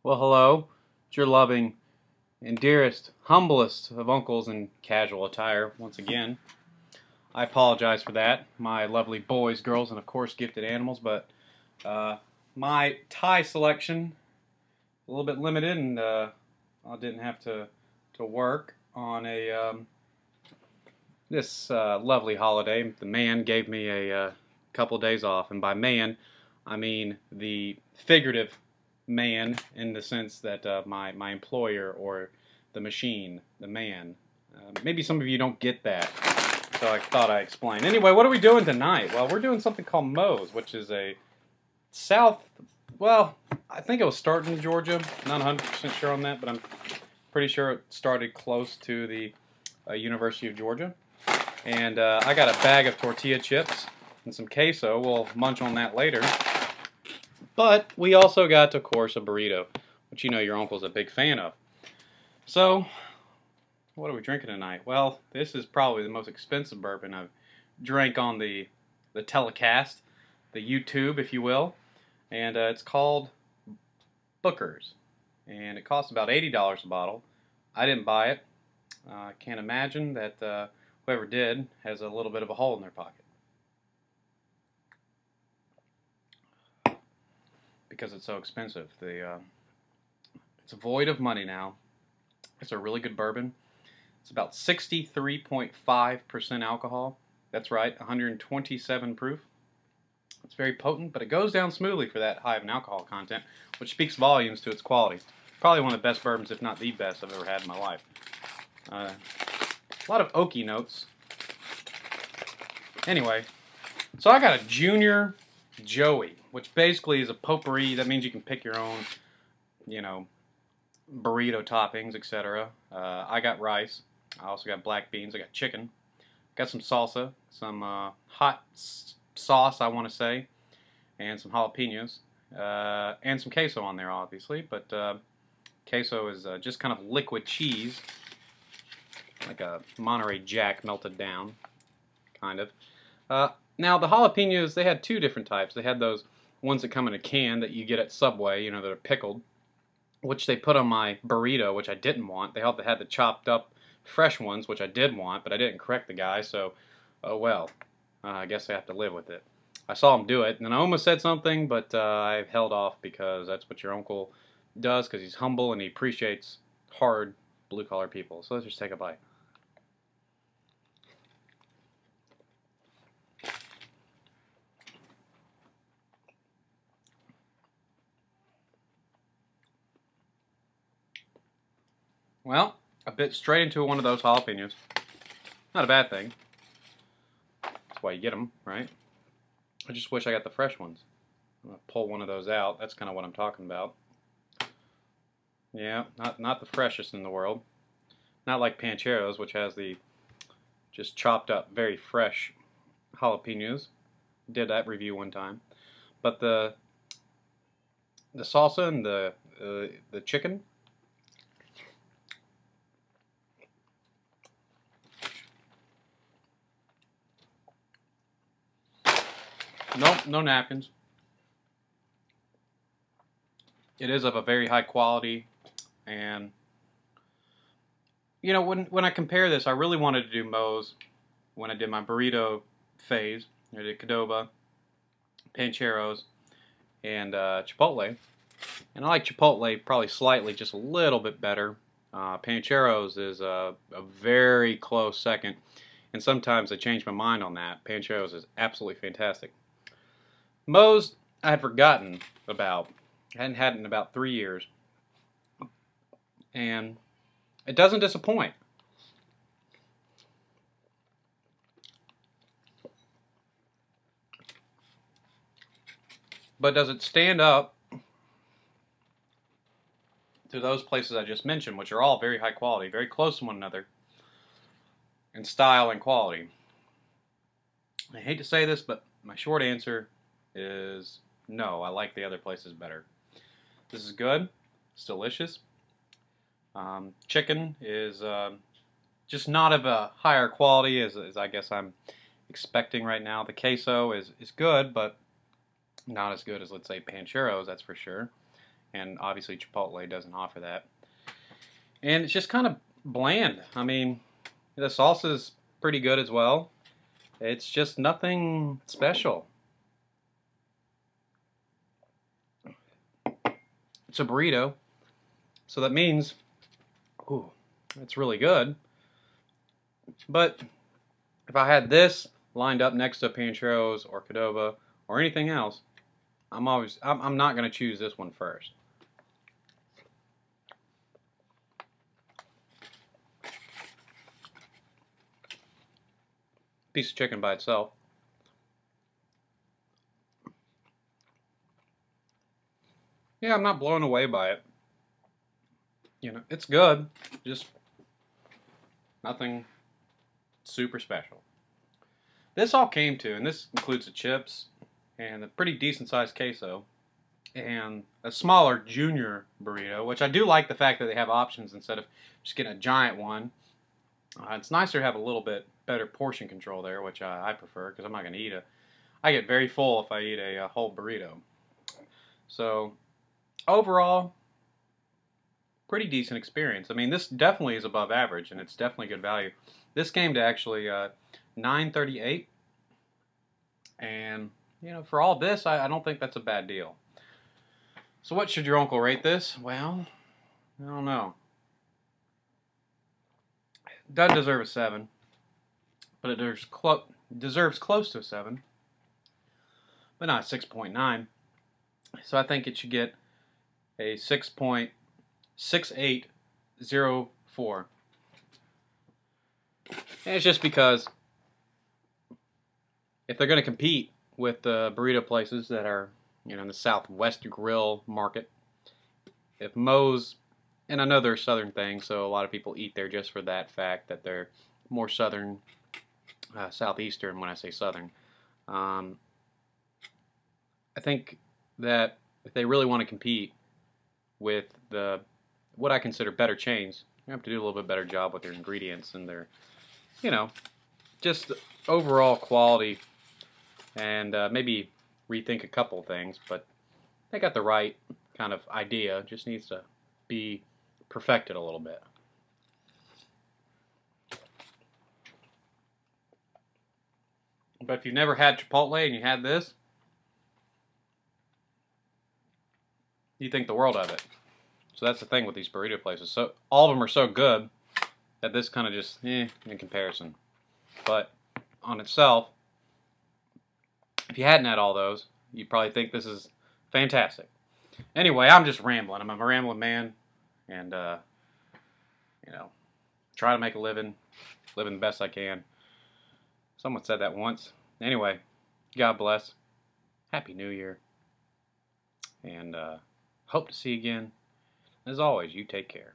Well, hello. It's your loving and dearest, humblest of uncles in casual attire once again. I apologize for that, my lovely boys, girls, and of course gifted animals, but uh, my tie selection a little bit limited, and I didn't have to work on a this lovely holiday. The man gave me a couple of days off, and by man, I mean the figurative man in the sense that my employer or the machine, the man. Maybe some of you don't get that, so I thought I'd explain. Anyway, what are we doing tonight? Well, we're doing something called Moe's, which is a south, well, I think it was starting in Georgia. Not 100% sure on that, but I'm pretty sure it started close to the University of Georgia. And I got a bag of tortilla chips and some queso. We'll munch on that later. But we also got, of course, a burrito, which you know your uncle's a big fan of. So, what are we drinking tonight? Well, this is probably the most expensive bourbon I've drank on the telecast, the YouTube, if you will. And it's called Booker's. And it costs about $80 a bottle. I didn't buy it. I can't imagine that whoever did has a little bit of a hole in their pocket. Because it's so expensive. It's void of money now. It's a really good bourbon. It's about 63.5% alcohol. That's right, 127 proof. It's very potent, but it goes down smoothly for that high of an alcohol content, which speaks volumes to its quality. Probably one of the best bourbons, if not the best, I've ever had in my life. A lot of oaky notes. Anyway, so I got a Junior Joey, which basically is a potpourri. That means you can pick your own, you know, burrito toppings, etc. I got rice. I also got black beans. I got chicken. Got some salsa, some hot sauce, I want to say, and some jalapenos, and some queso on there, obviously. But queso is just kind of liquid cheese, like a Monterey Jack melted down, kind of. Now, the jalapenos, they had two different types. They had those ones that come in a can that you get at Subway, you know, that are pickled, which they put on my burrito, which I didn't want. They also had the chopped up fresh ones, which I did want, but I didn't correct the guy, so, oh well. I guess I have to live with it. I saw him do it, and I almost said something, but I held off because that's what your uncle does, because he's humble and he appreciates hard, blue-collar people. So let's just take a bite. Well, I bit straight into one of those jalapenos. Not a bad thing. That's why you get them, right? I just wish I got the fresh ones. I'm going to pull one of those out. That's kind of what I'm talking about. Yeah, not the freshest in the world. Not like Pancheros, which has the just chopped up, very fresh jalapenos. Did that review one time. But the salsa and the chicken, nope, no napkins. It is of a very high quality, and you know, when I compare this, I really wanted to do Moe's when I did my burrito phase. I did Qdoba, Pancheros, and Chipotle. And I like Chipotle probably slightly, just a little bit better. Pancheros is a very close second, and sometimes I change my mind on that. Pancheros is absolutely fantastic. Moe's I had forgotten about. I hadn't had it in about 3 years. And it doesn't disappoint. But does it stand up to those places I just mentioned, which are all very high quality, very close to one another in style and quality? I hate to say this, but my short answer is no. I like the other places better. This is good. It's delicious. Chicken is just not of a higher quality as I guess I'm expecting right now. The queso is good, but not as good as, let's say, Pancheros, that's for sure. and obviously Chipotle doesn't offer that. And it's just kind of bland. I mean, the salsa is pretty good as well. It's just nothing special. It's a burrito, so that means, ooh, it's really good. But if I had this lined up next to Pancheros or Qdoba or anything else, I'm not going to choose this one first. Piece of chicken by itself. Yeah, I'm not blown away by it. You know, it's good, just nothing super special. This all came to, and this includes the chips and a pretty decent sized queso and a smaller junior burrito, which I do like the fact that they have options instead of just getting a giant one. It's nicer to have a little bit better portion control there, which I prefer because I'm not going to eat I get very full if I eat a whole burrito. So overall, pretty decent experience. I mean, this definitely is above average, and it's definitely good value. This came to actually $9.38, and you know, for all this, I don't think that's a bad deal. So what should your uncle rate this? Well, I don't know. It doesn't deserve a 7, but it deserves close to a 7, but not a 6.9. So I think it should get a 6.6804. And it's just because if they're going to compete with the burrito places that are, you know, in the Southwest Grill market, if Moe's, and I know they're a southern thing, so a lot of people eat there just for that fact that they're more southern, southeastern when I say southern. I think that if they really want to compete with what I consider better chains, you have to do a little bit better job with their ingredients and their, you know, just overall quality, and maybe rethink a couple things. But they got the right kind of idea, just needs to be perfected a little bit. But if you've never had Chipotle and you had this, you think the world of it. So that's the thing with these burrito places. So all of them are so good that this kind of just, in comparison. But on itself, if you hadn't had all those, you'd probably think this is fantastic. Anyway, I'm just rambling. I'm a rambling man, and you know, try to make a living the best I can. Someone said that once. Anyway, God bless. Happy New Year, and hope to see you again. As always, you take care.